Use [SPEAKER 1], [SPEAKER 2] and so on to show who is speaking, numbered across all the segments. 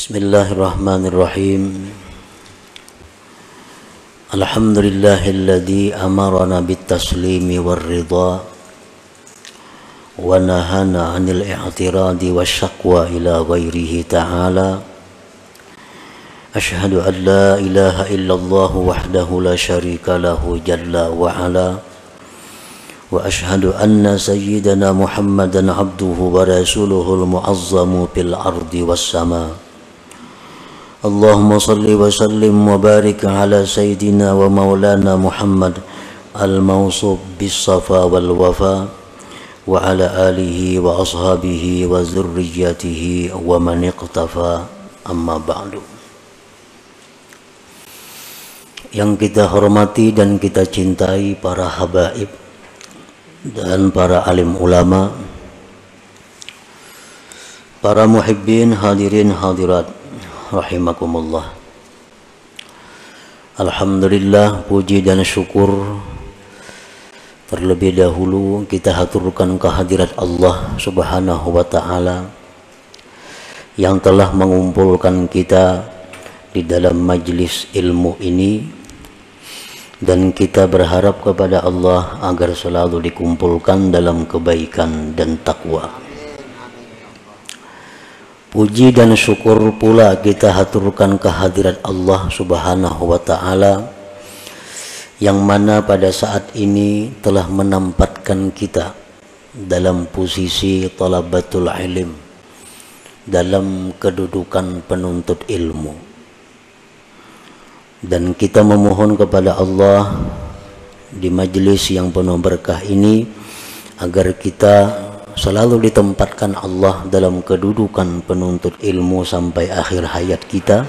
[SPEAKER 1] Bismillahirrahmanirrahim. Alhamdulillahilladzi amarana bit-taslimi war-ridha wa nahana 'anil i'tiradi wasyaqwa ila ghairihi ta'ala. Asyhadu an la ilaha illallah wahdahu la syarika lahu jalla wa ala. Wa asyhadu anna sayyidana Muhammadan abduhu wa rasuluhul mu'azzamu fil ardi was sama. Allahumma salli wa sallim wa barik ala sayyidina wa maulana Muhammad al-mawsuf bis safa wal wafa wa ala alihi wa ashabihi wa zurriyatihi wa man iqtafa, amma ba'du. Yang kita hormati dan kita cintai para habaib dan para alim ulama, para muhibbin hadirin hadirat rahimakumullah. Alhamdulillah, puji dan syukur terlebih dahulu kita haturkan kehadirat Allah Subhanahu wa ta'ala yang telah mengumpulkan kita di dalam majlis ilmu ini, dan kita berharap kepada Allah agar selalu dikumpulkan dalam kebaikan dan takwa. Puji dan syukur pula kita haturkan kehadirat Allah Subhanahu wa ta'ala yang mana pada saat ini telah menempatkan kita dalam posisi talabatul ilm, dalam kedudukan penuntut ilmu. Dan kita memohon kepada Allah di majelis yang penuh berkah ini agar kita selalu ditempatkan Allah dalam kedudukan penuntut ilmu sampai akhir hayat kita.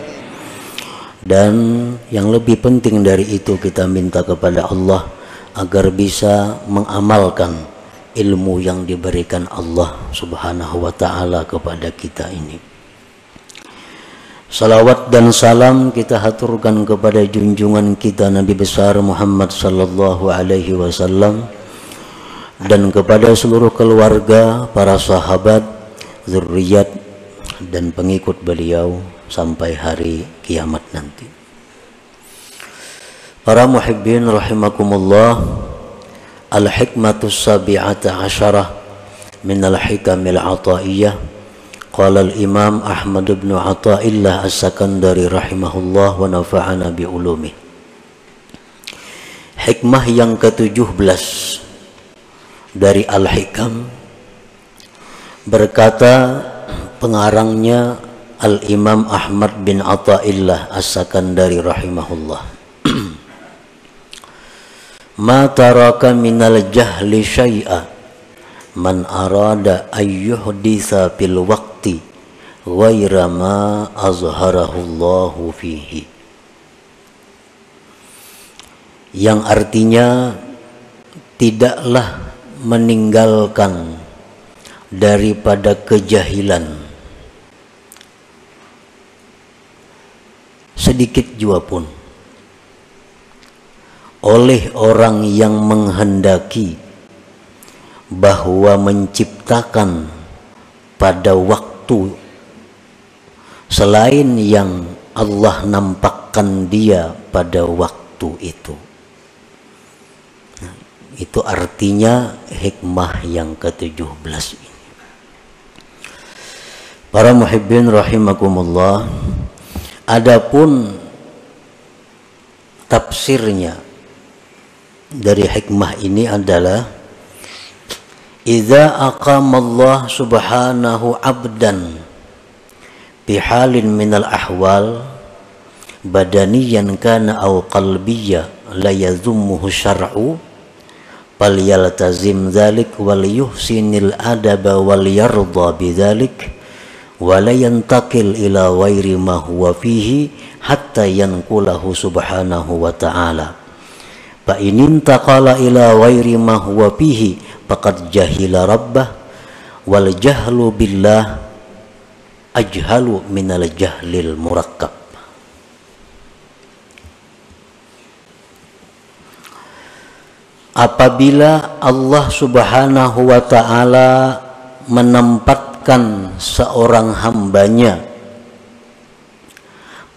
[SPEAKER 1] Dan yang lebih penting dari itu, kita minta kepada Allah agar bisa mengamalkan ilmu yang diberikan Allah Subhanahu wa ta'ala kepada kita ini. Salawat dan salam kita haturkan kepada junjungan kita Nabi besar Muhammad sallallahu alaihi wasallam dan kepada seluruh keluarga, para sahabat, zurriyat dan pengikut beliau sampai hari kiamat nanti. Para muhibbin rahimakumullah, al-hikmatus sabi'ata asyarah min al-hikamil ataiyah. Qala al-imam Ahmad bin Athaillah as-Sakandari rahimahullah wa nafa'ana bi ulumih. Hikmah yang ke-17 dari Al-Hikam, berkata pengarangnya Al-Imam Ahmad bin Athaillah As-Sakandari rahimahullah, ma taraka minal jahli syai'a man arada ayyuhditha fil waqti ghaira ma azharahullahu fihi. Yang artinya, tidaklah meninggalkan daripada kejahilan sedikit jua pun oleh orang yang menghendaki bahwa menciptakan pada waktu selain yang Allah nampakkan dia pada waktu itu. Itu artinya hikmah yang ke-17 ini. Para muhibbin rahimakumullah, adapun tafsirnya dari hikmah ini adalah idza aqamallah subhanahu abdan bi halin minal ahwal badaniyan kana aw qalbiyya la yazummuhu syar'u fal yaltazim dzalik wal yuhsinil adaba wal yarda bidzalik wa la yantaqil ila ghairi ma huwa fihi hatta yanqulahu subhanahu wa ta'ala. Fa in intaqala ila ghairi ma huwa fihi faqad jahila rabbah wal jahlu billah ajhalu minal jahlil murakkab. Apabila Allah Subhanahu wa ta'ala menempatkan seorang hambanya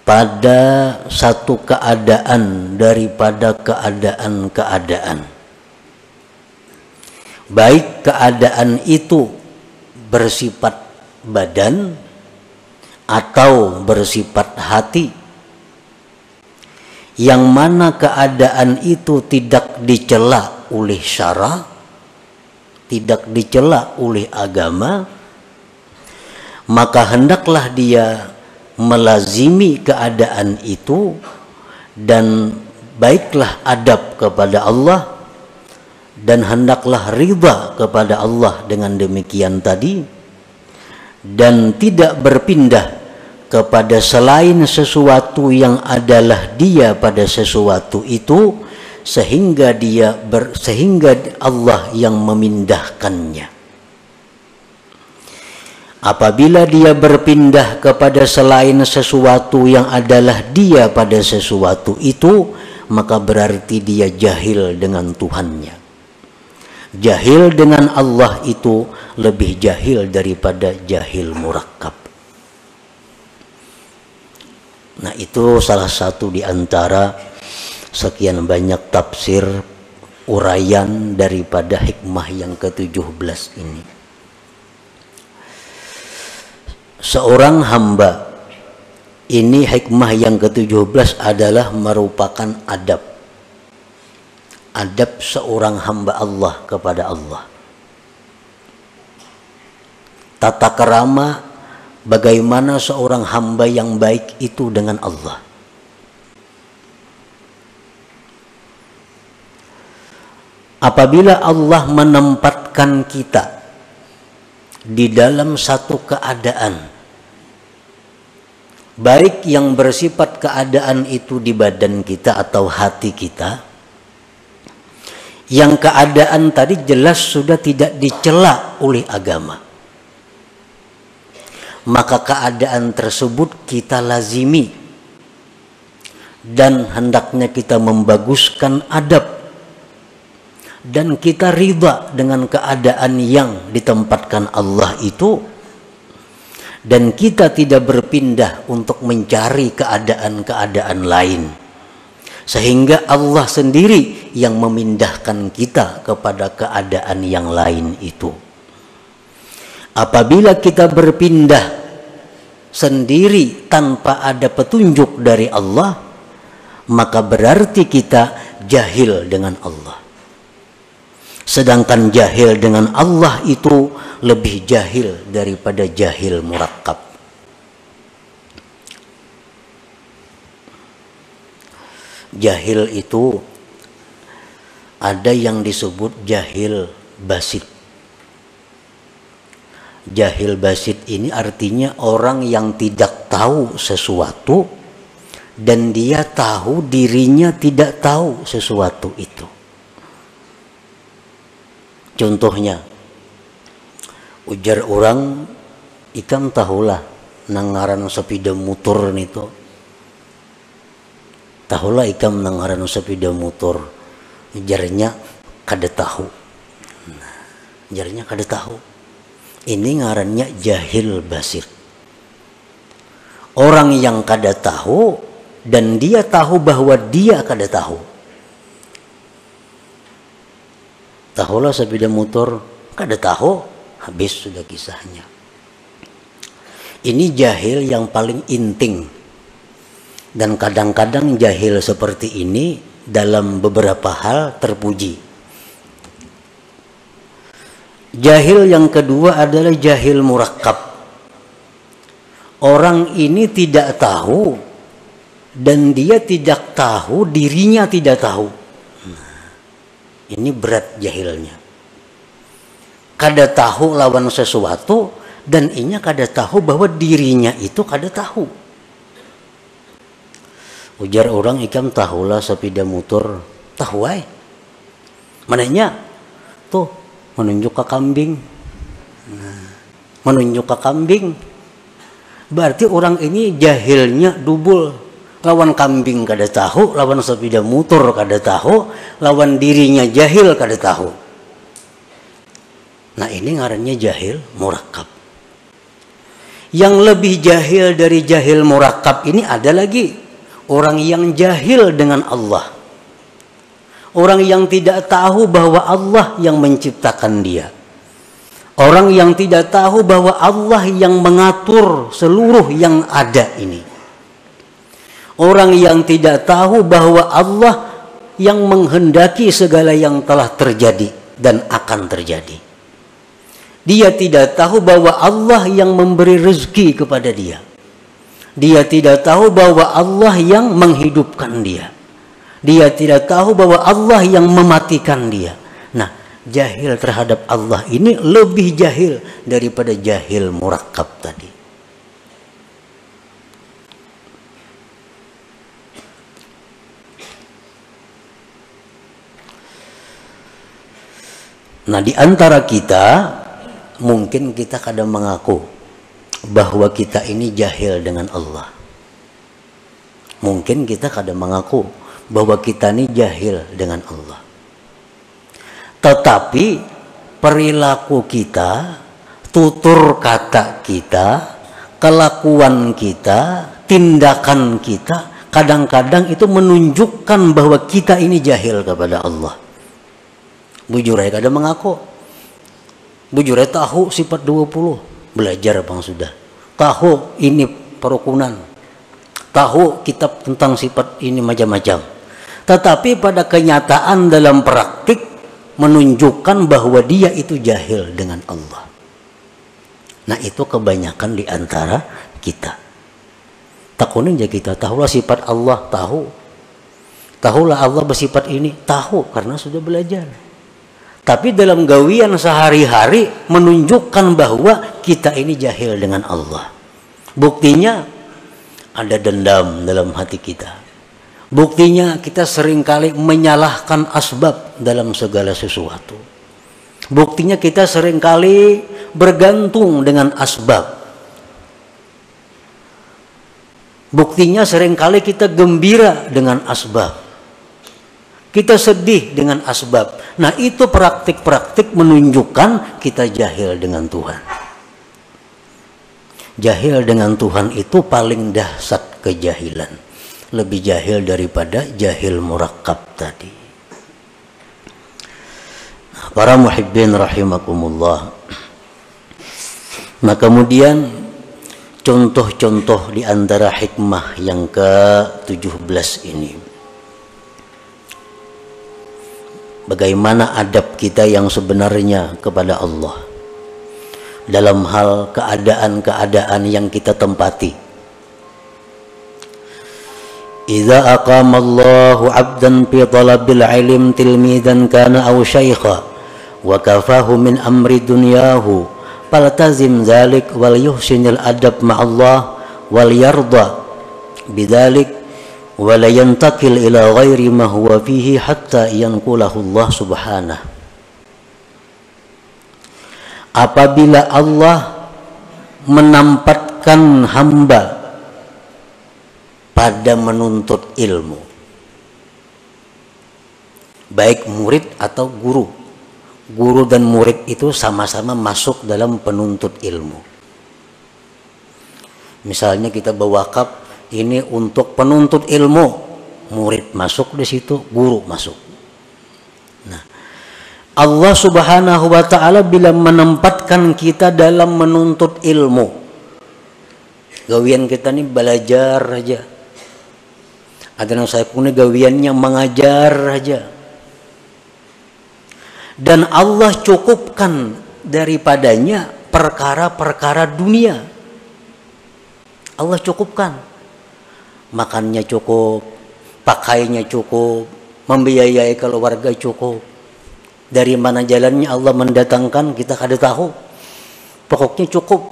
[SPEAKER 1] pada satu keadaan daripada keadaan-keadaan. Baik keadaan itu bersifat badan atau bersifat hati, yang mana keadaan itu tidak dicela oleh syara, tidak dicela oleh agama, maka hendaklah dia melazimi keadaan itu dan baiklah adab kepada Allah, dan hendaklah ridha kepada Allah dengan demikian tadi, dan tidak berpindah kepada selain sesuatu yang adalah dia pada sesuatu itu, sehingga Allah yang memindahkannya. Apabila dia berpindah kepada selain sesuatu yang adalah dia pada sesuatu itu, maka berarti dia jahil dengan Tuhannya. Jahil dengan Allah itu lebih jahil daripada jahil murakkab. Nah, itu salah satu di antara sekian banyak tafsir uraian daripada hikmah yang ke-17 ini. Seorang hamba, ini hikmah yang ke-17 adalah merupakan adab. Adab seorang hamba Allah kepada Allah. Tata kerama bagaimana seorang hamba yang baik itu dengan Allah. Apabila Allah menempatkan kita di dalam satu keadaan, baik yang bersifat keadaan itu di badan kita atau hati kita, yang keadaan tadi jelas sudah tidak dicela oleh agama, maka keadaan tersebut kita lazimi dan hendaknya kita membaguskan adab dan kita ridha dengan keadaan yang ditempatkan Allah itu, dan kita tidak berpindah untuk mencari keadaan-keadaan lain, sehingga Allah sendiri yang memindahkan kita kepada keadaan yang lain itu. Apabila kita berpindah sendiri tanpa ada petunjuk dari Allah, maka berarti kita jahil dengan Allah. Sedangkan jahil dengan Allah itu lebih jahil daripada jahil murakkab. Jahil itu ada yang disebut jahil basit. Jahil basit ini artinya orang yang tidak tahu sesuatu dan dia tahu dirinya tidak tahu sesuatu itu. Contohnya, ujar orang, ikam tahulah nangaran sepeda motor itu. Tahulah ikam nangaran sepeda motor. Ujarnya kada tahu. Ujarnya kada tahu. Ini ngarannya jahil basir. Orang yang kada tahu dan dia tahu bahwa dia kada tahu. Tahulah sepeda motor, kada tahu, habis sudah kisahnya. Ini jahil yang paling inting. Dan kadang-kadang jahil seperti ini dalam beberapa hal terpuji. Jahil yang kedua adalah jahil murakkab. Orang ini tidak tahu dan dia tidak tahu dirinya tidak tahu. Ini berat jahilnya. Kada tahu lawan sesuatu dan inya kada tahu bahwa dirinya itu kada tahu. Ujar orang, ikam tahulah sepeda motor. Tahu ay. Mananya? Tuh, menunjuk ke kambing. Menunjuk ke kambing. Berarti orang ini jahilnya double. Lawan kambing kada tahu, lawan sepeda motor kada tahu, lawan dirinya jahil kada tahu. Nah, ini ngarannya jahil murakkab.
[SPEAKER 2] Yang lebih jahil dari jahil murakkab ini ada lagi. Orang yang jahil dengan Allah. Orang yang tidak tahu bahwa Allah yang menciptakan dia. Orang yang tidak tahu bahwa Allah yang mengatur seluruh yang ada ini. Orang yang tidak tahu bahwa Allah yang menghendaki segala yang telah terjadi dan akan terjadi. Dia tidak tahu bahwa Allah yang memberi rezeki kepada dia. Dia tidak tahu bahwa Allah yang menghidupkan dia. Dia tidak tahu bahwa Allah yang mematikan dia. Nah, jahil terhadap Allah ini lebih jahil daripada jahil murakkab tadi. Nah, di antara kita mungkin kita kadang mengaku bahwa kita ini jahil dengan Allah. Mungkin kita kadang mengaku bahwa kita ini jahil dengan Allah. Tetapi perilaku kita, tutur kata kita, kelakuan kita, tindakan kita kadang-kadang itu menunjukkan bahwa kita ini jahil kepada Allah. Bujur aja kadang mengaku. Bujur aja tahu sifat 20. Belajar bang sudah. Tahu ini perukunan. Tahu kitab tentang sifat ini macam-macam. Tetapi pada kenyataan dalam praktik menunjukkan bahwa dia itu jahil dengan Allah. Nah, itu kebanyakan di antara kita. Takunin aja kita tahulah sifat Allah, tahu. Tahulah Allah bersifat ini, tahu karena sudah belajar. Tapi dalam gawian sehari-hari menunjukkan bahwa kita ini jahil dengan Allah. Buktinya ada dendam dalam hati kita. Buktinya kita seringkali menyalahkan asbab dalam segala sesuatu. Buktinya kita seringkali bergantung dengan asbab. Buktinya seringkali kita gembira dengan asbab. Kita sedih dengan asbab. Nah, itu praktik-praktik menunjukkan kita jahil dengan Tuhan. Jahil dengan Tuhan itu paling dahsyat kejahilan. Lebih jahil daripada jahil murakkab tadi. Nah, para muhibbin rahimakumullah. Nah, kemudian contoh-contoh di antara hikmah yang ke-17 ini. Bagaimana adab kita yang sebenarnya kepada Allah dalam hal keadaan-keadaan yang kita tempati. Idza aqama Allahu 'abdan fi talabil 'ilm tilmidan kana aw syaikha wa kafahu min amri dunyahu faltazim dzalik wal yuhsinil adab ma'allah wal yarda bidzalik wa la yantakil ila ghairi ma huwa fihi hatta yanqulahu Allah subhanahu. Apabila Allah menempatkan hamba pada menuntut ilmu, baik murid atau guru, guru dan murid itu sama-sama masuk dalam penuntut ilmu. Misalnya kita berwakaf ini untuk penuntut ilmu, murid masuk di situ, guru masuk. Nah, Allah Subhanahu wa Ta'ala bila menempatkan kita dalam menuntut ilmu, gawian kita ini belajar aja. Ada yang saya punya gawiannya mengajar aja. Dan Allah cukupkan daripadanya perkara-perkara dunia. Allah cukupkan. Makannya cukup, pakainya cukup, membiayai keluarga cukup. Dari mana jalannya Allah mendatangkan kita kada tahu. Pokoknya cukup.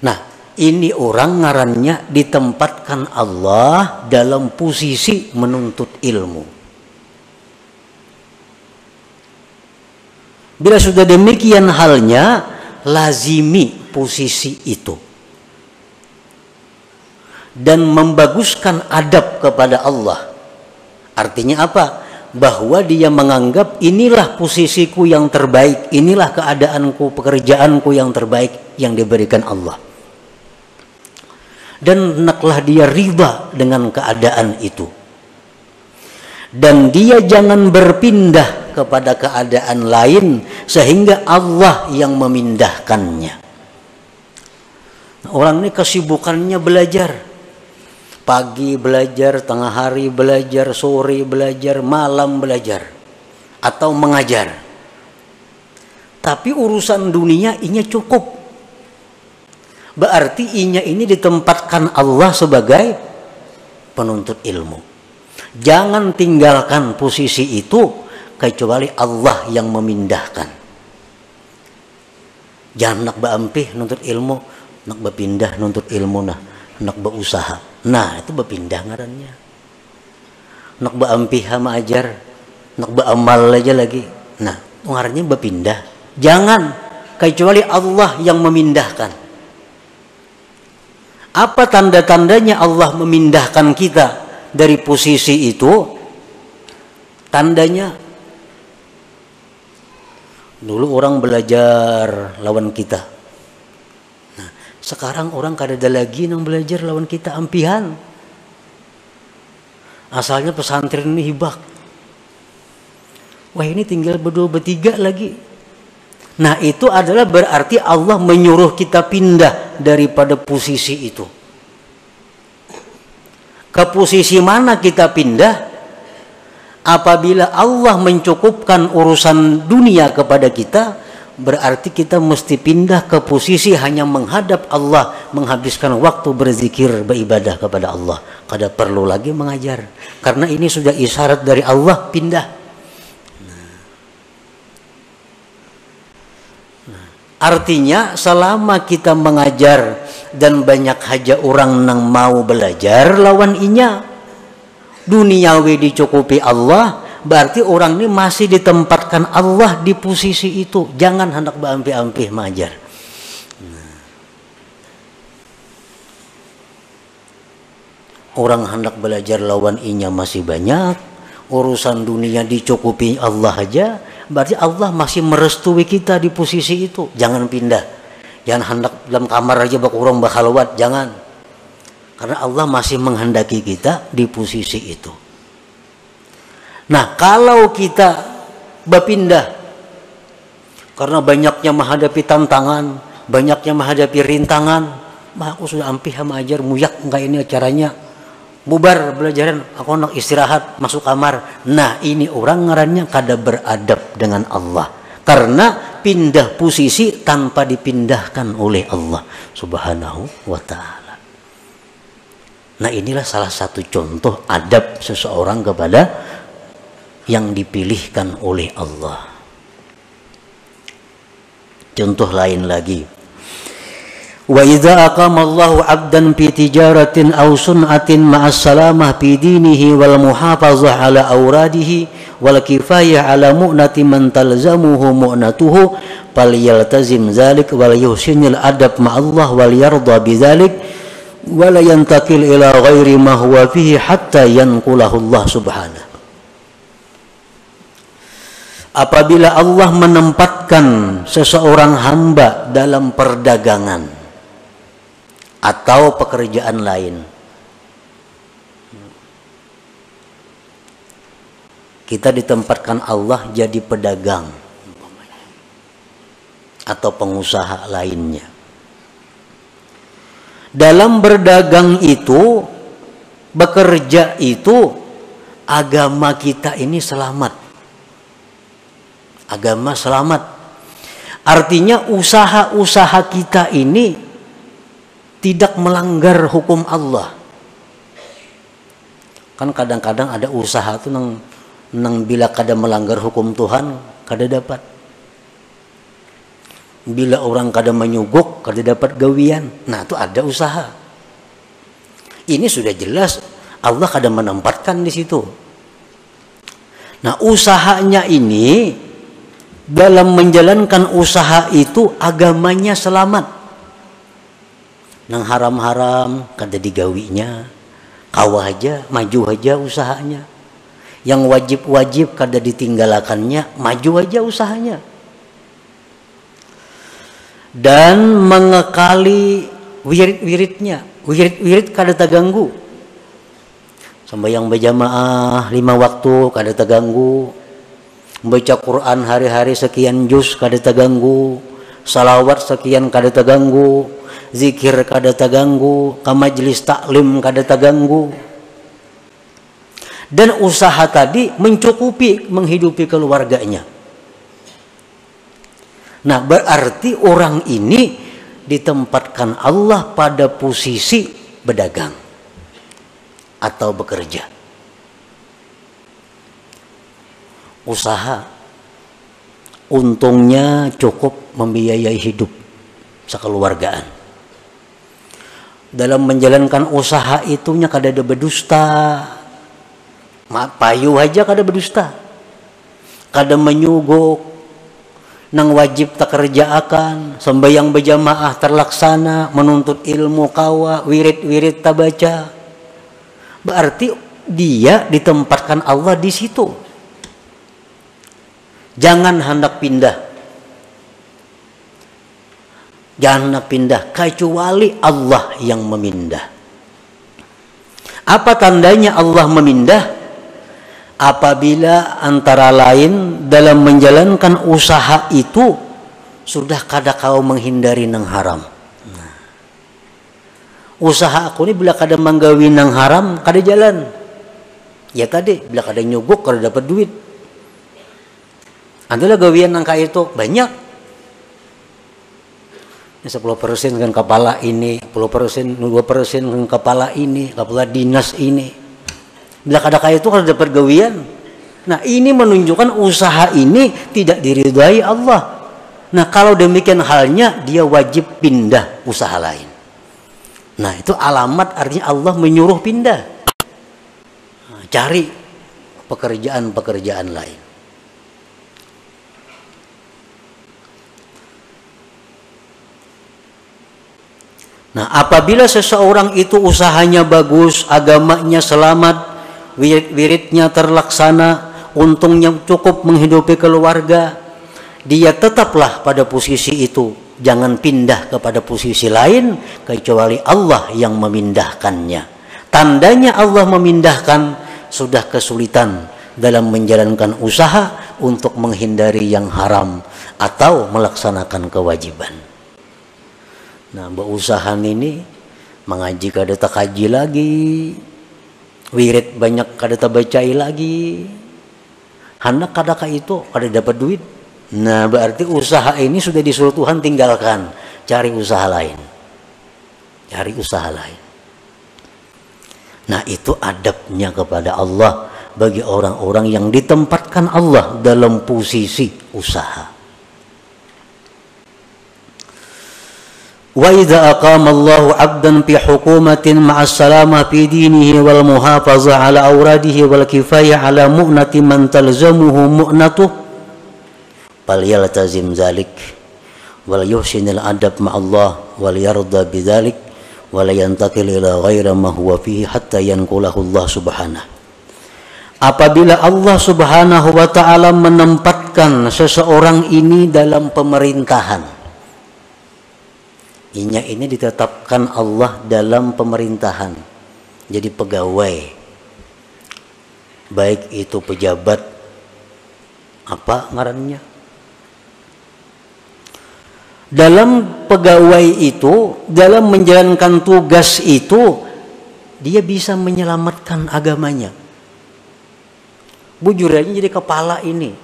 [SPEAKER 2] Nah, ini orang ngarannya ditempatkan Allah dalam posisi menuntut ilmu. Bila sudah demikian halnya, lazimi posisi itu. Dan membaguskan adab kepada Allah. Artinya apa? bahwa dia menganggap inilah posisiku yang terbaik, inilah keadaanku, pekerjaanku yang terbaik yang diberikan Allah. Dan hendaklah dia riba dengan keadaan itu. Dan dia jangan berpindah kepada keadaan lain sehingga Allah yang memindahkannya. Orang ini kesibukannya belajar. Pagi belajar, tengah hari belajar, sore belajar, malam belajar, atau mengajar. Tapi urusan dunia inya cukup. Berarti inya ini ditempatkan Allah sebagai penuntut ilmu. Jangan tinggalkan posisi itu kecuali Allah yang memindahkan. Jangan nak berampih nuntut ilmu, nak berpindah nuntut ilmu nak berusaha. Nah, itu berpindah ngarannya. Nak berampih sama ajar, nak beramal aja lagi. Nah, ngarannya berpindah. Jangan, kecuali Allah yang memindahkan. Apa tanda-tandanya Allah memindahkan kita dari posisi itu? Tandanya, dulu orang belajar lawan kita. Sekarang orang kada ada lagi yang belajar lawan kita ampihan. Asalnya pesantren ini hibak. Wah, ini tinggal berdua bertiga lagi. Nah, itu adalah berarti Allah menyuruh kita pindah daripada posisi itu. Ke posisi mana kita pindah? Apabila Allah mencukupkan urusan dunia kepada kita, berarti kita mesti pindah ke posisi hanya menghadap Allah, menghabiskan waktu berzikir, beribadah kepada Allah. Kada perlu lagi mengajar, karena ini sudah isyarat dari Allah pindah. Artinya selama kita mengajar dan banyak haja orang nang mau belajar lawan inya, duniawi dicukupi Allah, berarti orang ini masih ditempatkan Allah di posisi itu. Jangan hendak berampih-ampih mengajar. Orang hendak belajar lawan inya masih banyak, urusan dunia dicukupi Allah aja, berarti Allah masih merestui kita di posisi itu. Jangan pindah. Jangan hendak dalam kamar aja bak orang bakhalwat, jangan. Karena Allah masih menghendaki kita di posisi itu. Nah, kalau kita berpindah karena banyaknya menghadapi tantangan, banyaknya menghadapi rintangan, mah aku sudah ampih sama ajar muyak enggak ini acaranya, bubar belajaran, aku nak istirahat masuk kamar. Nah, ini orang ngarannya kada beradab dengan Allah karena pindah posisi tanpa dipindahkan oleh Allah Subhanahu wa ta'ala. Nah, inilah salah satu contoh adab seseorang kepada yang dipilihkan oleh Allah. Contoh lain lagi, wa idza aqama Allahu 'abdan fi tijaratin aw sun'atin ma'as salamah fi dinihi wal muhafazah ala awradihi wal kifayah ala mu'nati man talzamuhu mu'natuhu falyaltazim dzalik wal yuhsinil adab ma'allah wal yarda bidzalik wa la yantakil ila ghairi ma huwa fihi hatta yanqulahu Allah subhanahu. Apabila Allah menempatkan seseorang hamba dalam perdagangan atau pekerjaan lain, kita ditempatkan Allah jadi pedagang atau pengusaha lainnya. Dalam berdagang itu, bekerja itu, agama kita ini selamat. Agama selamat. Artinya usaha-usaha kita ini tidak melanggar hukum Allah. Kan kadang-kadang ada usaha tuh nang bila kada melanggar hukum Tuhan kada dapat. Bila orang kada menyuguk kada dapat gawian. Nah, itu ada usaha. Ini sudah jelas Allah kada menempatkan di situ. Nah, usahanya ini, dalam menjalankan usaha itu agamanya selamat. Nang haram-haram kada digawinya, kawah aja, maju aja usahanya. Yang wajib-wajib kada ditinggalakannya, maju aja usahanya. Dan mengekali wirid-wiridnya, wirid-wirid kada terganggu. Sembahyang berjamaah 5 waktu kada terganggu. Baca Quran hari-hari sekian juz kada terganggu. Salawat sekian kada terganggu. Zikir kada terganggu. Ke majelis taklim kada terganggu. Dan usaha tadi mencukupi menghidupi keluarganya. Nah, berarti orang ini ditempatkan Allah pada posisi berdagang atau bekerja. Usaha untungnya cukup membiayai hidup sekeluargaan. Dalam menjalankan usaha itunya kada ada berdusta. Payu aja kada berdusta. Kada menyuguk. Nang wajib tak kerjaakan, sembahyang berjamaah terlaksana, menuntut ilmu kawa, wirid-wirid tak baca. Berarti dia ditempatkan Allah di situ. Jangan hendak pindah. Jangan hendak pindah kecuali Allah yang memindah. Apa tandanya Allah memindah? Apabila antara lain dalam menjalankan usaha itu sudah kada kau menghindari nang haram. Nah, usaha aku ini bila kada menggawi nang haram kada jalan. Ya tadi bila kada nyuguk kada dapat duit. Adalah gawian nang kaya itu banyak. 10% kan kepala ini, 10%, 2% kan kepala ini, kepala dinas ini. Bila kada kaya itu kada dapat gawian. Nah, ini menunjukkan usaha ini tidak diridhai Allah. Nah, kalau demikian halnya dia wajib pindah usaha lain. Nah, itu alamat artinya Allah menyuruh pindah. Nah, cari pekerjaan-pekerjaan lain. Nah, apabila seseorang itu usahanya bagus, agamanya selamat, wirid-wiridnya terlaksana, untungnya cukup menghidupi keluarga, dia tetaplah pada posisi itu. Jangan pindah kepada posisi lain kecuali Allah yang memindahkannya. Tandanya Allah memindahkan sudah kesulitan dalam menjalankan usaha untuk menghindari yang haram atau melaksanakan kewajiban. Nah, berusaha ini mengaji kada tak kaji lagi. Wirid banyak kada terbacai lagi. Hendak kada ka itu kada dapat duit. Nah, berarti usaha ini sudah disuruh Tuhan tinggalkan, cari usaha lain. Cari usaha lain. Nah, itu adabnya kepada Allah bagi orang-orang yang ditempatkan Allah dalam posisi usaha. Wa idza aqama Allahu 'abdan fi hukumatin ma'as salamah fi dinihi wal muhafazah 'ala awradihi wal kifayah 'ala mu'nati man talzamuhu mu'natuh falyaltazim dzalik wal yuhsinil adab ma'allah wal yarda bidzalik wal yantakil ila ghairi ma huwa fihi hatta yanqulahu Allah subhanahu. Apabila Allah Subhanahu wa taala menempatkan seseorang ini dalam pemerintahan, ini ditetapkan Allah dalam pemerintahan, jadi pegawai, baik itu pejabat apa ngarannya, dalam pegawai itu, dalam menjalankan tugas itu dia bisa menyelamatkan agamanya. Bujur aja jadi kepala ini,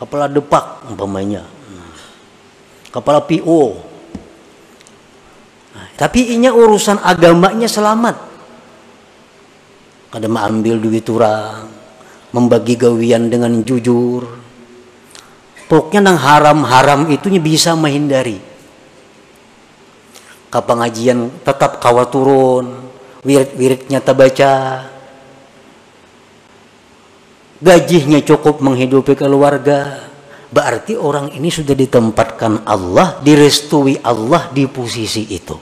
[SPEAKER 2] kepala depak umpamanya, kepala PO. Tapi inya urusan agamanya selamat. Kada mengambil duit orang, membagi gawian dengan jujur. Pokoknya nang haram-haram itunya bisa menghindari. Kapangajian tetap kawa turun, wirid-wiridnya terbaca. Gajinya cukup menghidupi keluarga. Berarti orang ini sudah ditempatkan Allah, direstui Allah di posisi itu.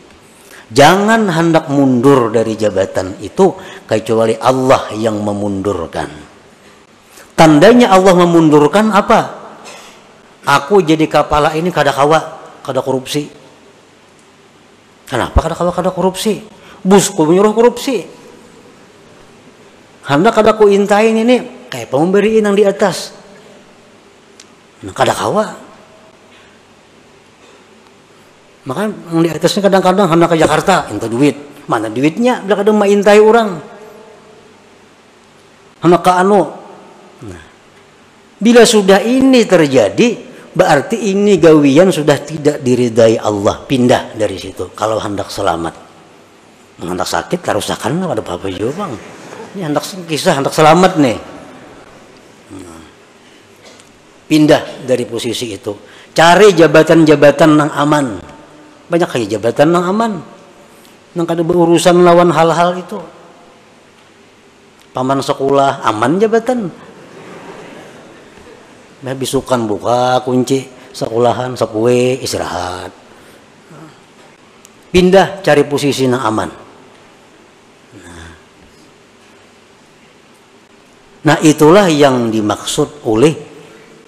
[SPEAKER 2] Jangan hendak mundur dari jabatan itu kecuali Allah yang memundurkan. Tandanya Allah memundurkan apa? Aku jadi kepala ini kada kawa, kada korupsi. Kenapa kada kawa kada korupsi? Busku menyuruh korupsi. Hendak kada ku intain ini kayak pemberiin yang di atas. Nah, kada kawa. Makanya yang di atasnya kadang-kadang hendak ke Jakarta, minta duit. Mana duitnya? Bila kadang maintai orang. Hendak ke anu. Nah, bila sudah ini terjadi, berarti ini gawian sudah tidak diridai Allah. Pindah dari situ. Kalau hendak selamat. Hendak sakit, karusakan ada apa-apa juga bang. Ini hendak kisah, hendak selamat nih. Nah, pindah dari posisi itu. Cari jabatan-jabatan yang aman. Banyak kayak jabatan yang aman. Yang kada berurusan lawan hal-hal itu. Paman sekolah, aman jabatan. Bisukan buka kunci sekolahan, sepue, istirahat. Pindah cari posisi yang aman. Nah itulah yang dimaksud oleh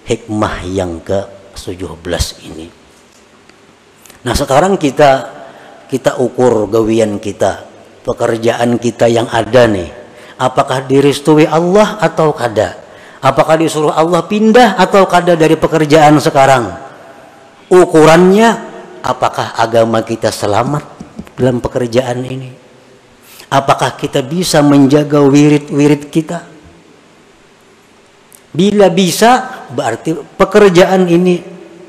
[SPEAKER 2] hikmah yang ke-17 ini. Nah sekarang kita ukur gawian kita, pekerjaan kita yang ada nih. Apakah direstui Allah atau kada? Apakah disuruh Allah pindah atau kada dari pekerjaan sekarang? Ukurannya apakah agama kita selamat dalam pekerjaan ini? Apakah kita bisa menjaga wirid-wirid kita? Bila bisa, berarti pekerjaan ini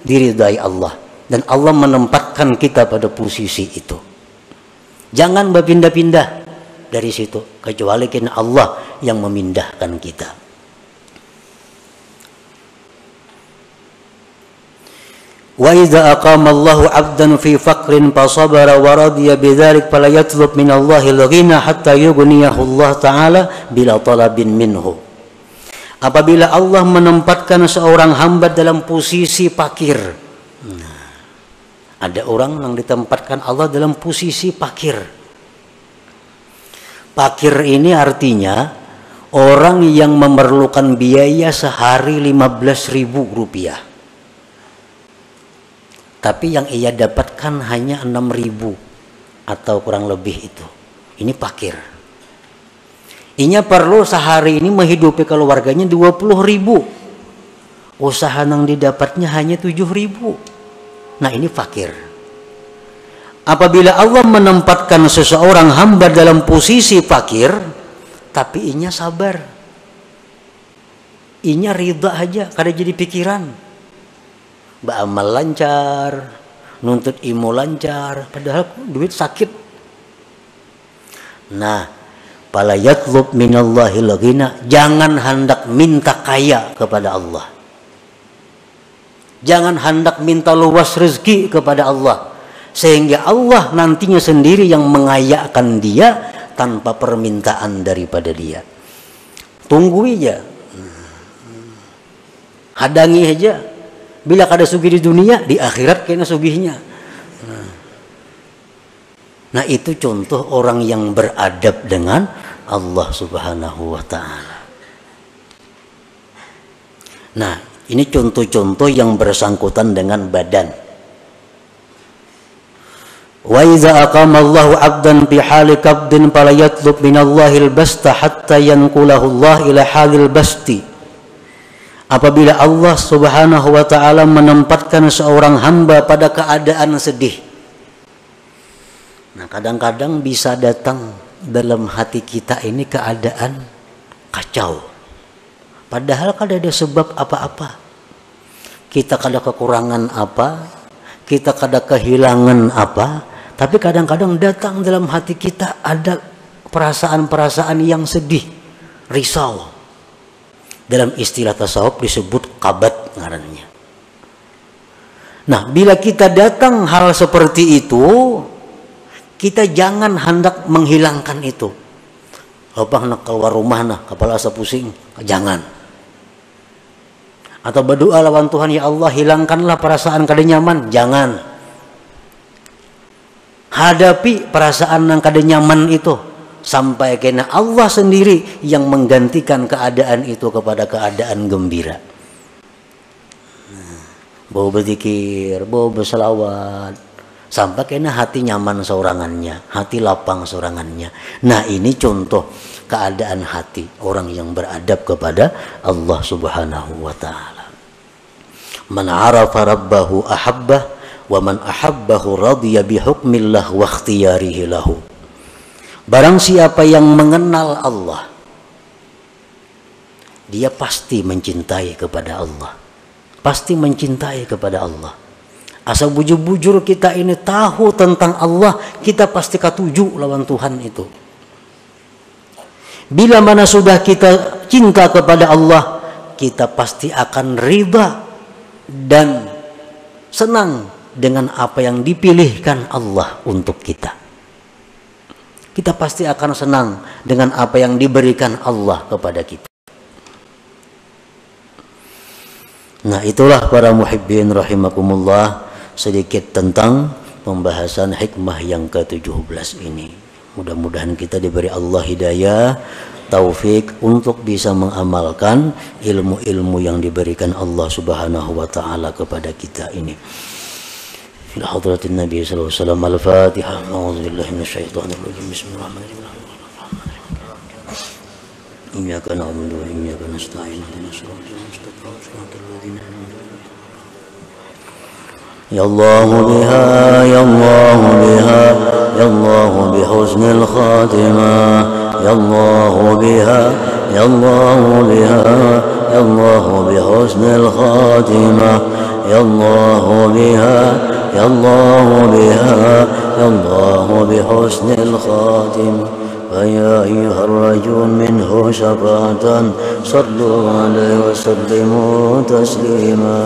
[SPEAKER 2] diridai Allah. Dan Allah menempatkan kita pada posisi itu. Jangan berpindah-pindah dari situ. Kecuali karena Allah yang memindahkan kita. Wa idza aqama Allahu 'abdan fi faqrin fa sabara wa radiya bidzalik fala yatlub min Allahi al-ghina hatta yughniyahu Allah ta'ala bila talabin minhu. Apabila Allah menempatkan seorang hamba dalam posisi fakir. Nah, ada orang yang ditempatkan Allah dalam posisi fakir. Fakir ini artinya orang yang memerlukan biaya sehari 15.000 rupiah. Tapi yang ia dapatkan hanya 6.000 atau kurang lebih itu. Ini fakir. Inya perlu sehari ini menghidupi keluarganya 20.000. Usaha yang didapatnya hanya 7.000. Nah ini fakir. Apabila Allah menempatkan seseorang hamba dalam posisi fakir, tapi inya sabar. Inya ridha aja, kada jadi pikiran. Beramal lancar, nuntut ilmu lancar, padahal duit sakit. Nah, fala yatlub minallahil ghina, jangan hendak minta kaya kepada Allah. Jangan hendak minta luas rezeki kepada Allah, sehingga Allah nantinya sendiri yang mengayakan dia tanpa permintaan daripada dia. Tunggu aja, hadangi aja. Bila kada sugih di dunia, di akhirat kena sugihnya. Nah itu contoh orang yang beradab dengan Allah Subhanahu wa ta'ala. Nah ini contoh-contoh yang bersangkutan dengan badan. Wa idza aqama Allahu 'abdan fi hali qabdin fala yatlub minallahil basta hatta yanqulahu Allah ila halil basti. Apabila Allah Subhanahu wa ta'ala menempatkan seorang hamba pada keadaan sedih. Nah kadang-kadang bisa datang dalam hati kita ini keadaan kacau. Padahal kada ada sebab apa-apa. Kita kada kekurangan apa, kita kada kehilangan apa, tapi kadang-kadang datang dalam hati kita ada perasaan-perasaan yang sedih, risau. Dalam istilah tasawuf disebut kabat ngarannya. Nah, bila kita datang hal seperti itu, kita jangan hendak menghilangkan itu. Apa nak keluar rumah nah, kepala asa pusing, jangan. Atau berdoa lawan Tuhan, ya Allah hilangkanlah perasaan kada nyaman, jangan. Hadapi perasaan yang kada nyaman itu, sampai kena Allah sendiri yang menggantikan keadaan itu kepada keadaan gembira. Bau berzikir, bau berselawat, sampai kena hati nyaman seorangannya, hati lapang seorangannya. Nah, ini contoh keadaan hati orang yang beradab kepada Allah Subhanahu wa taala. Man arafa rabbahu ahabbah wa man ahabbahu radiya bi hukmillah wa ikhtiyarihi lahu. Barang siapa yang mengenal Allah, dia pasti mencintai kepada Allah. Pasti mencintai kepada Allah. Asal bujur-bujur kita ini tahu tentang Allah, kita pasti katuju lawan Tuhan itu. Bila mana sudah kita cinta kepada Allah, kita pasti akan riba dan senang dengan apa yang dipilihkan Allah untuk kita. Kita pasti akan senang dengan apa yang diberikan Allah kepada kita. Nah, itulah para muhibbin rahimakumullah, sedikit tentang pembahasan hikmah yang ke-17 ini. Mudah-mudahan kita diberi Allah hidayah, taufik untuk bisa mengamalkan ilmu-ilmu yang diberikan Allah Subhanahu wa taala kepada kita ini. Fi hadratin Nabi sallallahu alaihi wasallam. Al-Fatihah. A'udzubillahi minasyaitonir rajim. Bismillahirrahmanirrahim. Iyyaka na'budu wa iyyaka nasta'in. Ihdinas siratal mustaqim. Siratal ladzina an'amta 'alaihim. Ya Allah biha, ya Allah biha, ya Allah bihusnil khatimah. Ya Allah biha, ya Allah biha, ya Allah bihusnil khatimah. Ya Allah biha, ya Allah biha, ya Allah bihusnil khatimah. فيا أيها الرجل منه شفاعة صلوا عليه وسلموا تسليما.